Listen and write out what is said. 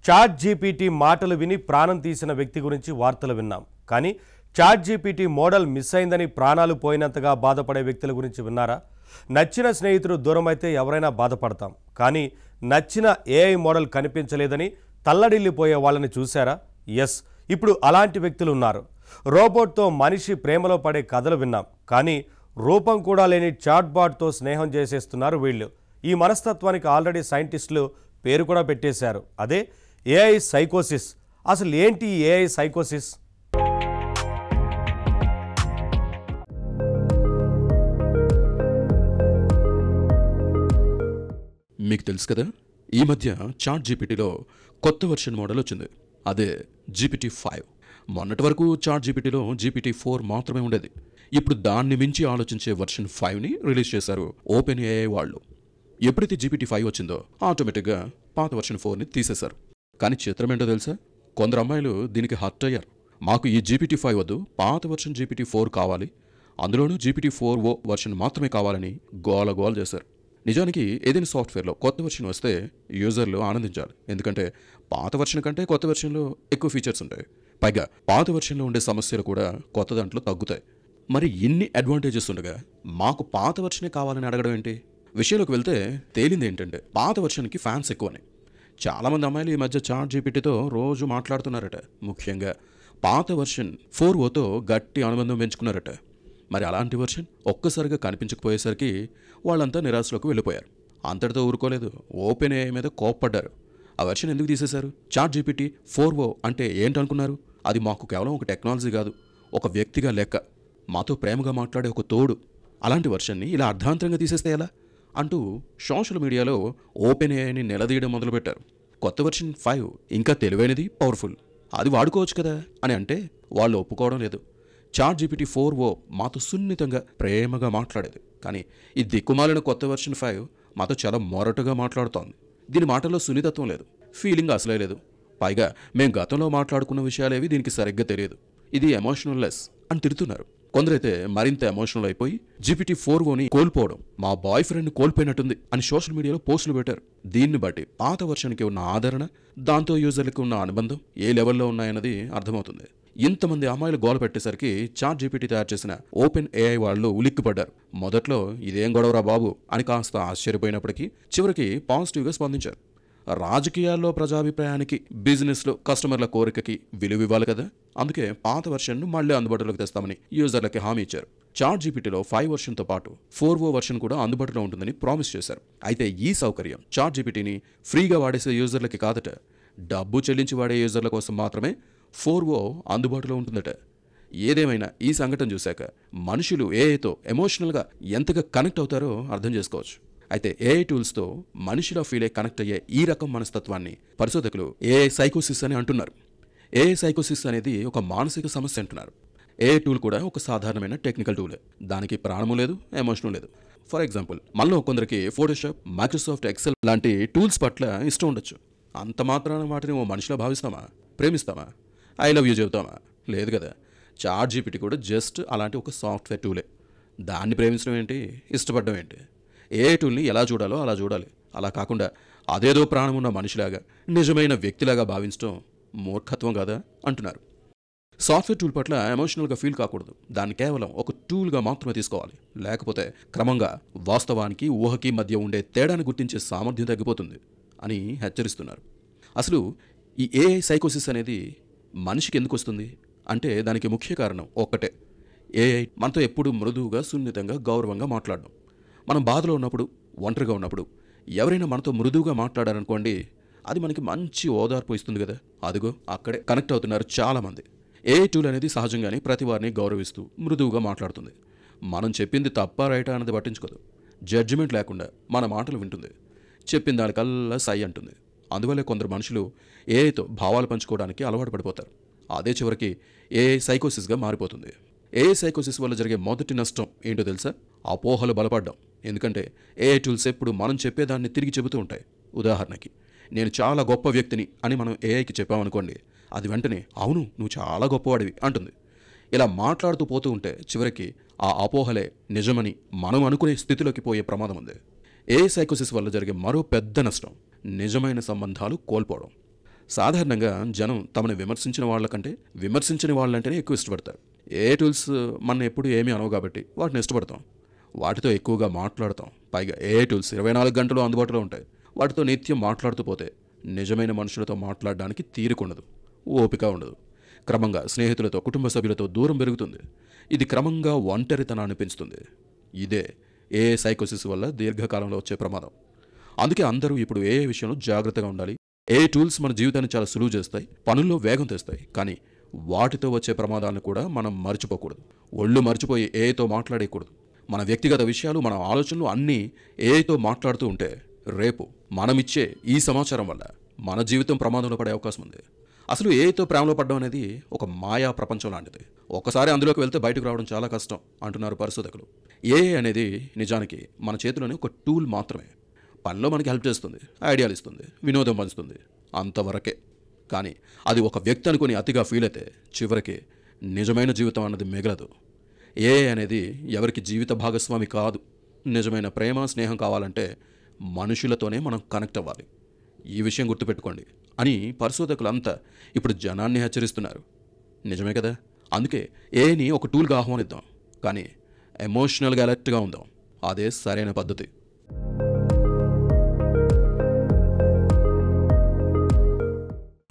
Chat GPT మాటలు విని ప్రాణం తీసిన వ్యక్తి గురించి వార్తలు విన్నాం. కానీ చాట్ జీపీటీ మోడల్ మిస్ అయిందని ప్రాణాలు పోయినంతగా బాధపడే వ్యక్తుల గురించి విన్నారా? నచ్చిన స్నేహితుడు దూరమైతే ఎవరైనా బాధపడతాం, కానీ నచ్చిన ఏఐ మోడల్ కనిపించలేదని తల్లడిల్లిపోయే వాళ్ళని చూశారా? ఎస్, ఇప్పుడు అలాంటి వ్యక్తులు ఉన్నారు. రోబోట్తో మనిషి ప్రేమలో పడే కథలు విన్నాం, కానీ రూపం కూడా లేని చాట్ బాట్తో స్నేహం చేసేస్తున్నారు వీళ్ళు. ఈ మనస్తత్వానికి ఆల్రెడీ సైంటిస్టులు పేరు కూడా పెట్టేశారు. అదే ఏఐ సైకోసిస్. అసలు ఏంటి ఏఐ సైకోసిస్? మీకు తెలుసు కదా, ఈ మధ్య చాట్ జీపీటీలో కొత్త వెర్షన్ మోడల్ వచ్చింది. అదే GPT-5. మొన్నటి వరకు చాట్ జీపీటీలో GPT-4 మాత్రమే ఉండేది. ఇప్పుడు దాన్ని మించి ఆలోచించే వెర్షన్ 5ని రిలీజ్ చేశారు ఓపెన్ ఏఐ వాళ్ళు. ఎప్పుడైతే GPT-5 వచ్చిందో ఆటోమేటిక్గా పాత వెర్షన్ 4ని తీసేశారు. కానీ చిత్రం ఏంటో తెలుసా, కొందరు అమ్మాయిలు దీనికి హర్ట్ అయ్యారు. మాకు ఈ GPT-5 వద్దు, పాత వెర్షన్ GPT-4 కావాలి, అందులోనూ GPT-4o వెర్షన్ మాత్రమే కావాలని గోల చేశారు. నిజానికి ఏదైనా సాఫ్ట్వేర్లో కొత్త వెర్షన్ వస్తే యూజర్లు ఆనందించాలి. ఎందుకంటే పాత వెర్షన్ కంటే కొత్త వెర్షన్లో ఎక్కువ ఫీచర్స్ ఉంటాయి. పైగా పాత వెర్షన్లో ఉండే సమస్యలు కూడా కొత్త దాంట్లో తగ్గుతాయి. మరి ఇన్ని అడ్వాంటేజెస్ ఉండగా మాకు పాత వెర్షనే కావాలని అడగడం ఏంటి? విషయంలోకి వెళ్తే తేలింది ఏంటంటే, పాత వెర్షన్కి ఫ్యాన్స్ ఎక్కువని. చాలామంది అమ్మాయిలు ఈ మధ్య చాట్ జీపీటీతో రోజు మాట్లాడుతున్నారట. ముఖ్యంగా పాత వెర్షన్ 4oతో గట్టి అనుబంధం పెంచుకున్నారట. మరి అలాంటి వెర్షన్ ఒక్కసారిగా కనిపించకపోయేసరికి వాళ్ళంతా నిరాశలోకి వెళ్ళిపోయారు. అంతటితో ఊరుకోలేదు, ఓపెన్ ఏఐ మీద కోప్పడ్డారు. ఆ వెర్షన్ ఎందుకు తీసేశారు? చాట్ జీపీటీ 4o అంటే ఏంటనుకున్నారు? అది మాకు కేవలం ఒక టెక్నాలజీ కాదు, ఒక వ్యక్తిగా లెక్క, మాతో ప్రేమగా మాట్లాడే ఒక తోడు. అలాంటి వెర్షన్ని ఇలా అర్ధాంతరంగా తీసేస్తే ఎలా అంటూ సోషల్ మీడియాలో ఓపెన్ ఏఐని నిలదీయడం మొదలుపెట్టారు. కొత్త వెర్షన్ 5 ఇంకా తెలివైనది, పవర్ఫుల్, అది వాడుకోవచ్చు కదా అని అంటే వాళ్ళు ఒప్పుకోవడం లేదు. చాట్ GPT-4o మాతో సున్నితంగా ప్రేమగా మాట్లాడేది, కానీ ఈ దిక్కుమాలిన కొత్త వెర్షన్ 5 మాతో చాలా మొరటుగా మాట్లాడుతోంది. దీని మాటల్లో సున్నితత్వం లేదు, ఫీలింగ్ అసలే లేదు. పైగా మేము గతంలో మాట్లాడుకున్న విషయాలేవి దీనికి సరిగ్గా తెలియదు, ఇది ఎమోషనల్ లెస్ అని తిడుతున్నారు. కొందరైతే మరింత ఎమోషనల్ అయిపోయి GPT-4oని కోల్పోవడం మా బాయ్ ఫ్రెండ్ని కోల్పోయినట్టుంది అని సోషల్ మీడియాలో పోస్టులు పెట్టారు. దీన్ని బట్టి పాత వెర్షన్కి ఉన్న ఆదరణ, దాంతో యూజర్లకి ఉన్న అనుబంధం ఏ లెవెల్లో ఉన్నాయన్నది అర్థమవుతుంది. ఇంతమంది అమ్మాయిలు గోల పెట్టేసరికి చాట్ జీపీటీ తయారు చేసిన ఓపెన్ ఏఐ వాళ్ళు ఉలిక్కిపడ్డారు. మొదట్లో ఇదేం గొడవరా బాబు అని కాస్త ఆశ్చర్యపోయినప్పటికీ చివరికి పాజిటివ్గా స్పందించారు. రాజకీయాల్లో ప్రజాభిప్రాయానికి, బిజినెస్లో కస్టమర్ల కోరికకి విలువ ఇవ్వాలి కదా, అందుకే పాత వెర్షన్ను మళ్లీ అందుబాటులోకి తెస్తామని యూజర్లకి హామీ ఇచ్చారు. చాట్ జీపీటీలో 5 వెర్షన్తో పాటు 4o వెర్షన్ కూడా అందుబాటులో ఉంటుందని ప్రామిస్ చేశారు. అయితే ఈ సౌకర్యం చాట్ జీపీటీని ఫ్రీగా వాడేసే యూజర్లకి కాదట, డబ్బు చెల్లించి వాడే యూజర్ల కోసం మాత్రమే 4o అందుబాటులో ఉంటుందట. ఏదేమైనా ఈ సంఘటన చూశాక మనుషులు ఏఐతో ఎమోషనల్గా ఎంతగా కనెక్ట్ అవుతారో అర్థం చేసుకోవచ్చు. అయితే ఏఐ టూల్స్తో మనిషిలా ఫీల్ అయ్యి కనెక్ట్ అయ్యే ఈ రకం మనస్తత్వాన్ని పరిశోధకులు ఏఐ సైకోసిస్ అని అంటున్నారు. ఏఐ సైకోసిస్ అనేది ఒక మానసిక సమస్య అంటున్నారు. ఏఐ టూల్ కూడా ఒక సాధారణమైన టెక్నికల్ టూలే, దానికి ప్రాణము లేదు, ఎమోషను లేదు. ఫర్ ఎగ్జాంపుల్, మనలో కొందరికి ఫోటోషాప్, మైక్రోసాఫ్ట్ ఎక్సెల్ లాంటి టూల్స్ పట్ల ఇష్టం ఉండొచ్చు. అంత మాత్రాన వాటిని ఓ మనిషిలా భావిస్తామా, ప్రేమిస్తామా, ఐ లవ్ యూ చెబుతామా? లేదు కదా. చాట్ జీపీటీ కూడా జస్ట్ అలాంటి ఒక సాఫ్ట్వేర్ టూలే. దాన్ని ప్రేమించడం ఏంటి, ఇష్టపడడం ఏంటి? ఏ టూల్ని ఎలా చూడాలో అలా చూడాలి. అలా కాకుండా అదేదో ప్రాణం ఉన్న మనిషిలాగా, నిజమైన వ్యక్తిలాగా భావించడం మూర్ఖత్వం కదా అంటున్నారు. సాఫ్ట్వేర్ టూల్ పట్ల ఎమోషనల్గా ఫీల్ కాకూడదు, దాన్ని కేవలం ఒక టూల్గా మాత్రమే తీసుకోవాలి. లేకపోతే క్రమంగా వాస్తవానికి ఊహకి మధ్య ఉండే తేడాను గుర్తించే సామర్థ్యం తగ్గిపోతుంది అని హెచ్చరిస్తున్నారు. అసలు ఈ ఏఐ సైకోసిస్ అనేది మనిషికి ఎందుకు వస్తుంది అంటే దానికి ముఖ్య కారణం ఒక్కటే, ఏఐ మనతో ఎప్పుడు మృదువుగా, సున్నితంగా, గౌరవంగా మాట్లాడడం. మనం బాధలో ఉన్నప్పుడు, ఒంటరిగా ఉన్నప్పుడు ఎవరైనా మనతో మృదువుగా మాట్లాడారనుకోండి, అది మనకి మంచి ఓదార్పు ఇస్తుంది కదా. అదిగో అక్కడే కనెక్ట్ అవుతున్నారు చాలామంది. ఏఐ టూల్ అనేది సహజంగానే ప్రతి వారిని గౌరవిస్తూ మృదువుగా మాట్లాడుతుంది. మనం చెప్పింది తప్ప రైటా అన్నది పట్టించుకోదు, జడ్జిమెంట్ లేకుండా మన మాటలు వింటుంది, చెప్పిన దానికల్లా సై అంటుంది. అందువల్లే కొందరు మనుషులు ఏఐతో భావాలు పంచుకోవడానికి అలవాటు పడిపోతారు. అదే చివరికి ఏఐ సైకోసిస్గా మారిపోతుంది. ఏఐ సైకోసిస్ వల్ల జరిగే మొదటి నష్టం ఏంటో తెలుసా? అపోహలు బలపడ్డం. ఎందుకంటే ఏఐ టూల్స్ ఎప్పుడు మనం చెప్పేదాన్ని తిరిగి చెబుతూ ఉంటాయి. ఉదాహరణకి, నేను చాలా గొప్ప వ్యక్తిని అని మనం ఏఐకి చెప్పామనుకోండి, అది వెంటనే అవును నువ్వు చాలా గొప్పవాడివి అంటుంది. ఇలా మాట్లాడుతూ పోతూ ఉంటే చివరికి ఆ అపోహలే నిజమని మనం అనుకునే స్థితిలోకి పోయే ప్రమాదం ఉంది. ఏఐ సైకోసిస్ వల్ల జరిగే మరో పెద్ద నష్టం నిజమైన సంబంధాలు కోల్పోవడం. సాధారణంగా జనం తమని విమర్శించిన వాళ్ళకంటే విమర్శించని వాళ్ళంటేనే ఎక్కువ ఇష్టపడతారు. ఏ టూల్స్ మన ఎప్పుడు ఏమీ అనవు కాబట్టి వాటిని ఇష్టపడతాం. వాటితో ఎక్కువగా మాట్లాడతాం. పైగా ఏ టూల్స్ 24 గంటలు అందుబాటులో ఉంటాయి. వాటితో నిత్యం మాట్లాడుతూ పోతే నిజమైన మనుషులతో మాట్లాడడానికి తీరికుండదు, ఓపిక ఉండదు. క్రమంగా స్నేహితులతో, కుటుంబ సభ్యులతో దూరం పెరుగుతుంది. ఇది క్రమంగా ఒంటరితనాన్ని పెంచుతుంది. ఇదే ఏ సైకోసిస్ వల్ల దీర్ఘకాలంలో వచ్చే ప్రమాదం. అందుకే అందరూ ఇప్పుడు ఏ విషయంలో జాగ్రత్తగా ఉండాలి. ఏ టూల్స్ మన జీవితాన్ని చాలా సులువు చేస్తాయి, పనుల్లో వేగం తెస్తాయి. కానీ వాటితో వచ్చే ప్రమాదాలను కూడా మనం మర్చిపోకూడదు. ఒళ్ళు మర్చిపోయి ఏతో మాట్లాడేయకూడదు. మన వ్యక్తిగత విషయాలు, మన ఆలోచనలు అన్నీ ఏతో మాట్లాడుతూ ఉంటే రేపు మనమిచ్చే ఈ సమాచారం వల్ల మన జీవితం ప్రమాదంలో పడే అవకాశం ఉంది. అసలు ఏతో ప్రేమలో పడడం అనేది ఒక మాయా ప్రపంచం లాంటిది. ఒక్కసారి అందులోకి వెళ్తే బయటకు రావడం చాలా కష్టం అంటున్నారు పరిశోధకులు. ఏ అనేది నిజానికి మన చేతిలోని ఒక టూల్ మాత్రమే. పనిలో మనకి హెల్ప్ చేస్తుంది, ఐడియాలు ఇస్తుంది, వినోదం పంచుతుంది, అంతవరకే. కానీ అది ఒక వ్యక్తి అనుకుని అతిగా ఫీల్ అయితే చివరికి నిజమైన జీవితం అన్నది మిగలదు. ఏ అనేది ఎవరికి జీవిత భాగస్వామి కాదు. నిజమైన ప్రేమ, స్నేహం కావాలంటే మనుషులతోనే మనం కనెక్ట్ అవ్వాలి. ఈ విషయం గుర్తుపెట్టుకోండి అని పరిశోధకులంతా ఇప్పుడు జనాన్ని హెచ్చరిస్తున్నారు. నిజమే కదా? అందుకే ఏని ఒక టూల్గా ఆహ్వానిద్దాం, కానీ ఎమోషనల్గా అలర్ట్గా ఉందాం. అదే సరైన పద్ధతి.